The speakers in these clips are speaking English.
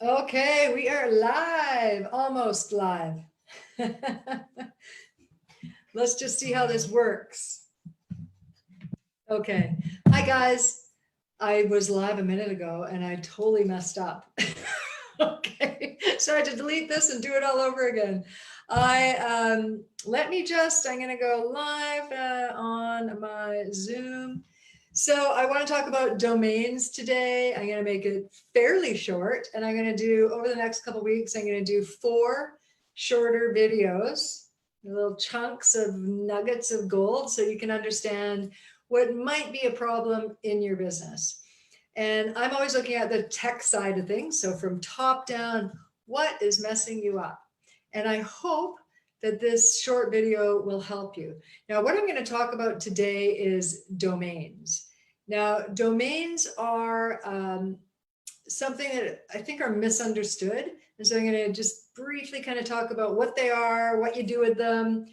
Okay, we are live, almost live. Let's just see how this works. Okay, hi guys. I was live a minute ago and I totally messed up. Okay, so I had to delete this and do it all over again. I'm gonna go live on my Zoom. So I want to talk about domains today. I'm going to make it fairly short, and I'm going to do, over the next couple of weeks, I'm going to do 4 shorter videos, little chunks of nuggets of gold, so you can understand what might be a problem in your business. And I'm always looking at the tech side of things. So from top down, what is messing you up? And I hope that this short video will help you. Now, what I'm going to talk about today is domains. Now, domains are something that I think are misunderstood. And so I'm going to just briefly kind of talk about what they are, what you do with them,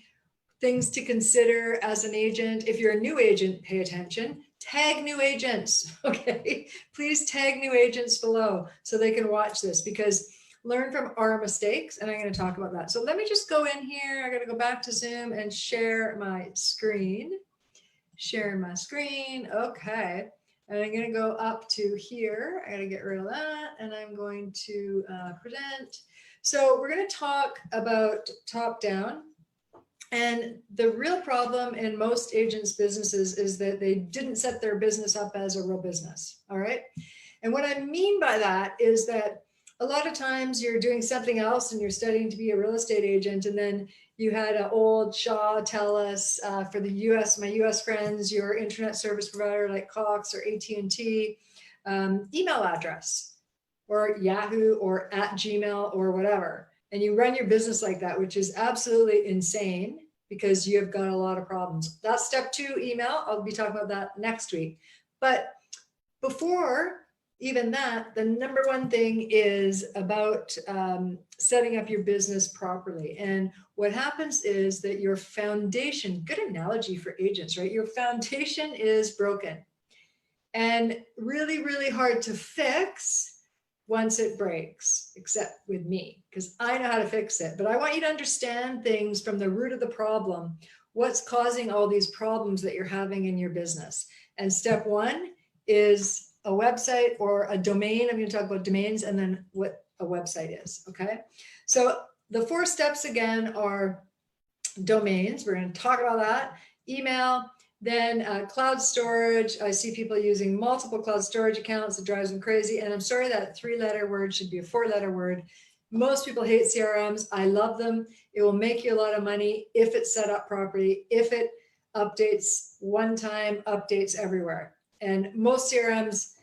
things to consider as an agent. If you're a new agent, pay attention. Tag new agents, okay? Please tag new agents below so they can watch this, because learn from our mistakes, and I'm going to talk about that. So let me just go in here. I got to go back to Zoom and share my screen. Sharing my screen. Okay. And I'm going to go up to here. I got to get rid of that. And I'm going to present. So we're going to talk about top down. And the real problem in most agents' businesses is that they didn't set their business up as a real business. All right. And what I mean by that is that a lot of times you're doing something else and you're studying to be a real estate agent, and then you had an old Shaw tell us for the US, my US friends, your internet service provider like Cox or AT&T, email address or Yahoo or at Gmail or whatever. And you run your business like that, which is absolutely insane because you have got a lot of problems. That's step 2, email. I'll be talking about that next week. But before even that, the number one thing is about setting up your business properly. And what happens is that your foundation, good analogy for agents, right? Your foundation is broken and really, really hard to fix once it breaks, except with me, because I know how to fix it. But I want you to understand things from the root of the problem. What's causing all these problems that you're having in your business? And step 1 is a website or a domain. I'm going to talk about domains and then what a website is. Okay. So the 4 steps again are domains. We're going to talk about that. Email, then cloud storage. I see people using multiple cloud storage accounts. It drives them crazy. And I'm sorry, that 3-letter word should be a 4-letter word. Most people hate CRMs. I love them. It will make you a lot of money if it's set up properly, if it updates one time, updates everywhere. And most CRMs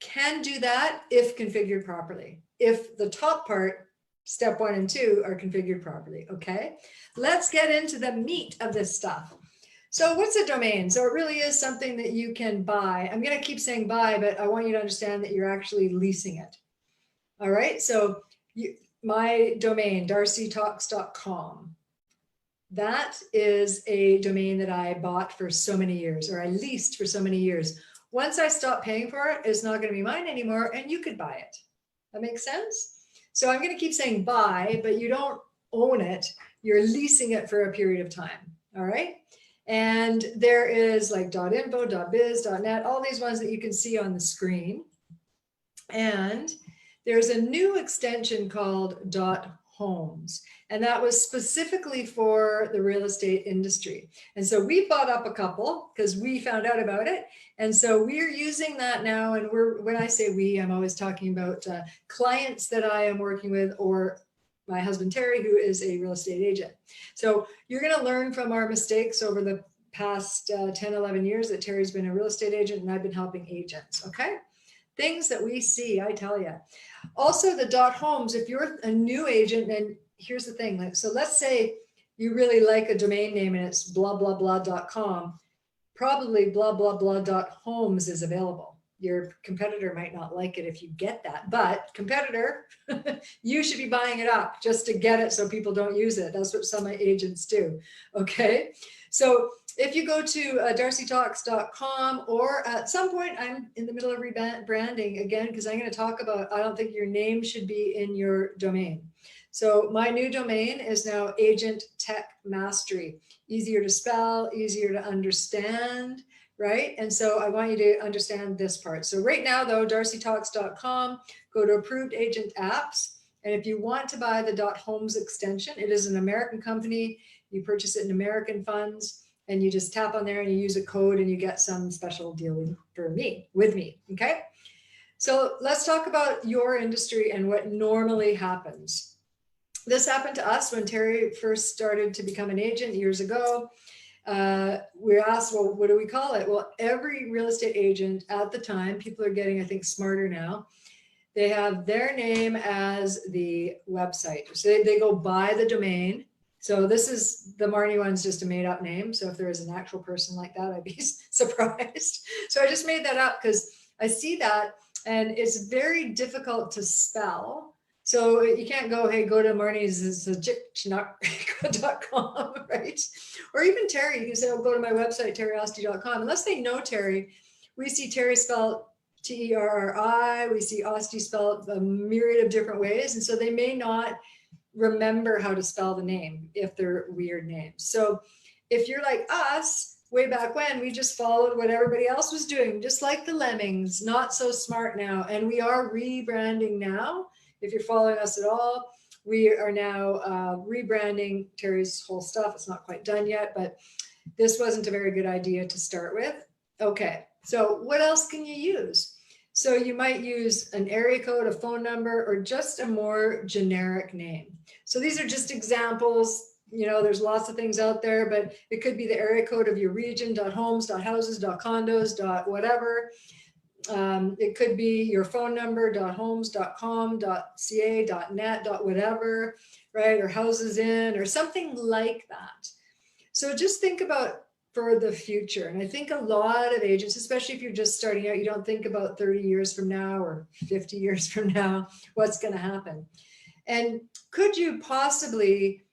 can do that if configured properly. If the top part, step 1 and 2, are configured properly. Okay, let's get into the meat of this stuff. So what's a domain? So it really is something that you can buy. I'm going to keep saying buy, but I want you to understand that you're actually leasing it. All right, so my domain, darcitalks.com. That is a domain that I bought for so many years, or I leased for so many years. Once I stop paying for it, it's not going to be mine anymore, and you could buy it. That makes sense? So I'm going to keep saying buy, but you don't own it. You're leasing it for a period of time. All right. And there is like .info, .biz, .net, all these ones that you can see on the screen. And there's a new extension called .homes. And that was specifically for the real estate industry. And so we bought up a couple because we found out about it. And so we're using that now. And when I say we, I'm always talking about clients that I am working with, or my husband, Terry, who is a real estate agent. So you're going to learn from our mistakes over the past 10, 11 years that Terry's been a real estate agent and I've been helping agents. Okay. Things that we see, I tell you. Also the .homes, if you're a new agent, and here's the thing, like, so let's say you really like a domain name and it's blah, blah, blah.com, probably blah, blah, blah.homes is available. Your competitor might not like it if you get that, but competitor, you should be buying it up just to get it so people don't use it. That's what some agents do. Okay. So if you go to darcitalks.com, or at some point, I'm in the middle of rebranding again, because I'm going to talk about, I don't think your name should be in your domain. So my new domain is now Agent Tech Mastery. Easier to spell, easier to understand, right? And so I want you to understand this part. So right now though, darcitalks.com, go to approved agent apps. And if you want to buy the .homes extension, it is an American company. You purchase it in American funds, and you just tap on there and you use a code and you get some special deal with me, okay? So let's talk about your industry and what normally happens. This happened to us when Terry first started to become an agent years ago. We asked, well, what do we call it? Well, every real estate agent at the time, people are getting, I think, smarter now. They have their name as the website. So they go buy the domain. So this is, the Marnie one's just a made up name. So if there is an actual person like that, I'd be surprised. So I just made that up because I see that, and it's very difficult to spell. So you can't go, hey, go to marnies.com, right? Or even Terry, you can say, oh, go to my website, terryosti.com. Unless they know Terry, we see Terry spelled Terri, we see Osti spelled a myriad of different ways. And so they may not remember how to spell the name if they're weird names. So if you're like us, way back when, we just followed what everybody else was doing, just like the lemmings, not so smart now. And we are rebranding now. If you're following us at all, we are now rebranding Terry's whole stuff. It's not quite done yet, but this wasn't a very good idea to start with. Okay, so what else can you use? So you might use an area code, a phone number, or just a more generic name. So these are just examples. You know, there's lots of things out there, but it could be the area code of your region, .homes, .houses, .condos, .whatever. It could be your phone number, .homes, .com, .ca, .net, .whatever, right? Or houses in, or something like that. So just think about for the future. And I think a lot of agents, especially if you're just starting out, you don't think about 30 years from now or 50 years from now, what's going to happen. And could you possibly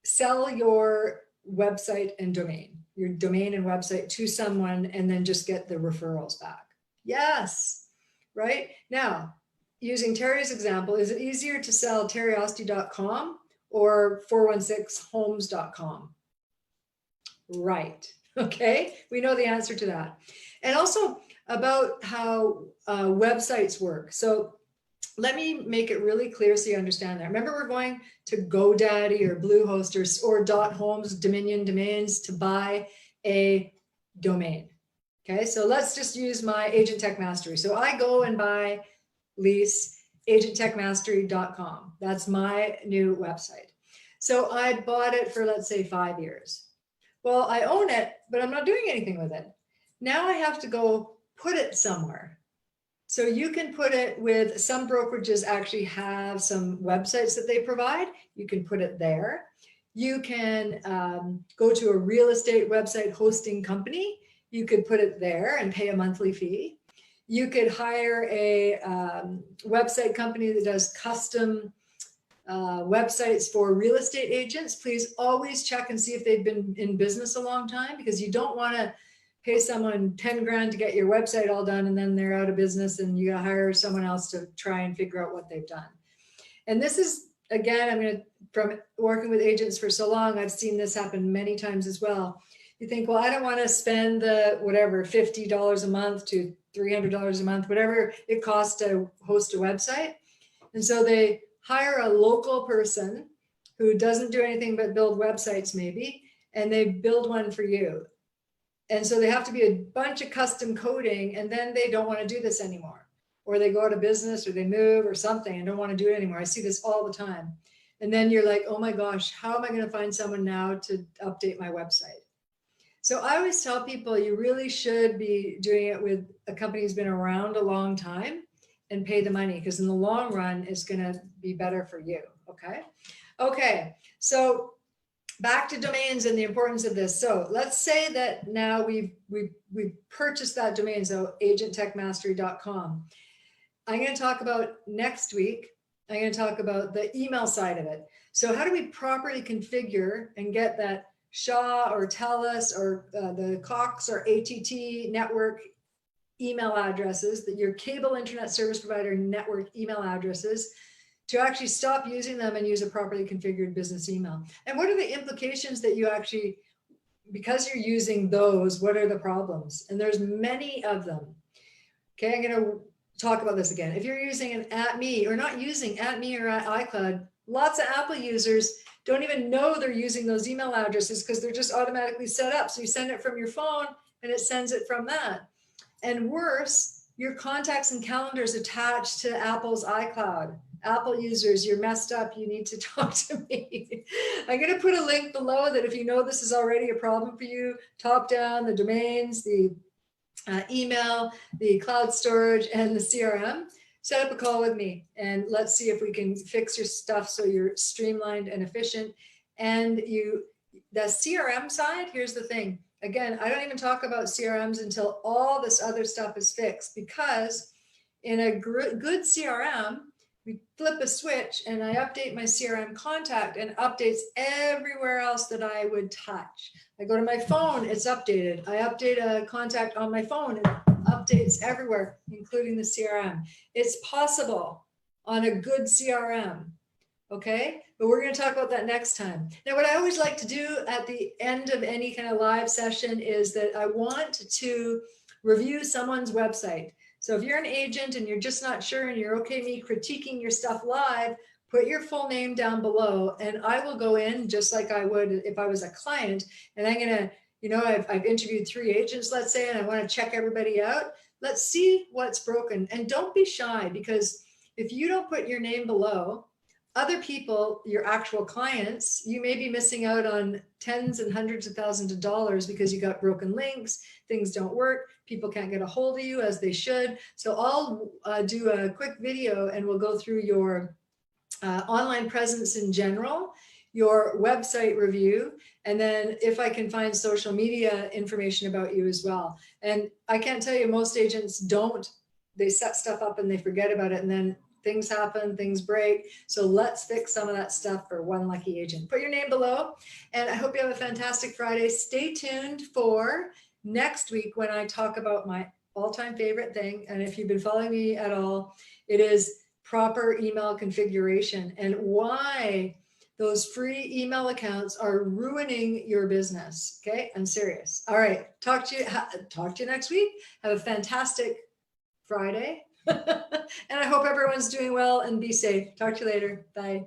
sell your website and domain, your domain and website to someone and then just get the referrals back? Yes, right? Now, using Terry's example, is it easier to sell terryosti.com or 416homes.com? Right. Okay. We know the answer to that. And also about how websites work. So let me make it really clear so you understand that. Remember, we're going to GoDaddy or Bluehost or .homes, Dominion domains to buy a domain. Okay. So let's just use my Agent Tech Mastery. So I go and buy, lease agenttechmastery.com. That's my new website. So I bought it for, let's say, 5 years. Well, I own it, but I'm not doing anything with it. Now I have to go put it somewhere. So you can put it with, some brokerages actually have some websites that they provide. You can put it there. You can go to a real estate website hosting company. You could put it there and pay a monthly fee. You could hire a website company that does custom websites for real estate agents. Please always check and see if they've been in business a long time, because you don't want to pay someone 10 grand to get your website all done and then they're out of business and you got to hire someone else to try and figure out what they've done. And this is, again, from working with agents for so long, I've seen this happen many times as well. You think, well, I don't want to spend the whatever, $50 a month to $300 a month, whatever it costs to host a website. And so they hire a local person who doesn't do anything but build websites maybe, and they build one for you. And so they have to be a bunch of custom coding, and then they don't want to do this anymore. Or they go out of business or they move or something and don't want to do it anymore. I see this all the time. And then you're like, oh my gosh, how am I going to find someone now to update my website? So I always tell people you really should be doing it with a company who's been around a long time and pay the money, because in the long run, it's going to be better for you. Okay. Okay. So back to domains and the importance of this. So let's say that now we've purchased that domain. So agenttechmastery.com. I'm going to talk about next week. I'm going to talk about the email side of it. So how do we properly configure and get that Shaw or TELUS or the Cox or ATT network email addresses, that your cable internet service provider network email addresses, to actually stop using them and use a properly configured business email. And what are the implications that you actually, because you're using those, what are the problems? And there's many of them. Okay, I'm going to talk about this again. If you're using an @me or not using @me or iCloud, lots of Apple users don't even know they're using those email addresses because they're just automatically set up. So you send it from your phone and it sends it from that. And worse, your contacts and calendars attached to Apple's iCloud. Apple users, you're messed up. You need to talk to me. I'm going to put a link below that if you know this is already a problem for you, top down, the domains, the email, the cloud storage, and the CRM, set up a call with me and let's see if we can fix your stuff so you're streamlined and efficient. And the CRM side, here's the thing. Again, I don't even talk about CRMs until all this other stuff is fixed, because in a good CRM, we flip a switch and I update my CRM contact and updates everywhere else that I would touch. I go to my phone, it's updated. I update a contact on my phone, it updates everywhere, including the CRM. It's possible on a good CRM, okay? But we're going to talk about that next time. Now, what I always like to do at the end of any kind of live session is that I want to review someone's website. So if you're an agent and you're just not sure and you're okay me critiquing your stuff live, put your full name down below and I will go in just like I would if I was a client, and I'm going to, you know, I've interviewed 3 agents, let's say, and I want to check everybody out. Let's see what's broken. And don't be shy, because if you don't put your name below, other people, your actual clients, you may be missing out on tens and hundreds of thousands of dollars because you got broken links, things don't work, people can't get a hold of you as they should. So I'll do a quick video and we'll go through your online presence in general, your website review, and then if I can find social media information about you as well. And I can't tell you, most agents don't, they set stuff up and they forget about it, and then things happen, things break. So let's fix some of that stuff for one lucky agent. Put your name below, and I hope you have a fantastic Friday. Stay tuned for next week when I talk about my all-time favorite thing. And if you've been following me at all, it is proper email configuration and why those free email accounts are ruining your business. Okay, I'm serious. All right, talk to you next week. Have a fantastic Friday. And I hope everyone's doing well and be safe. Talk to you later. Bye.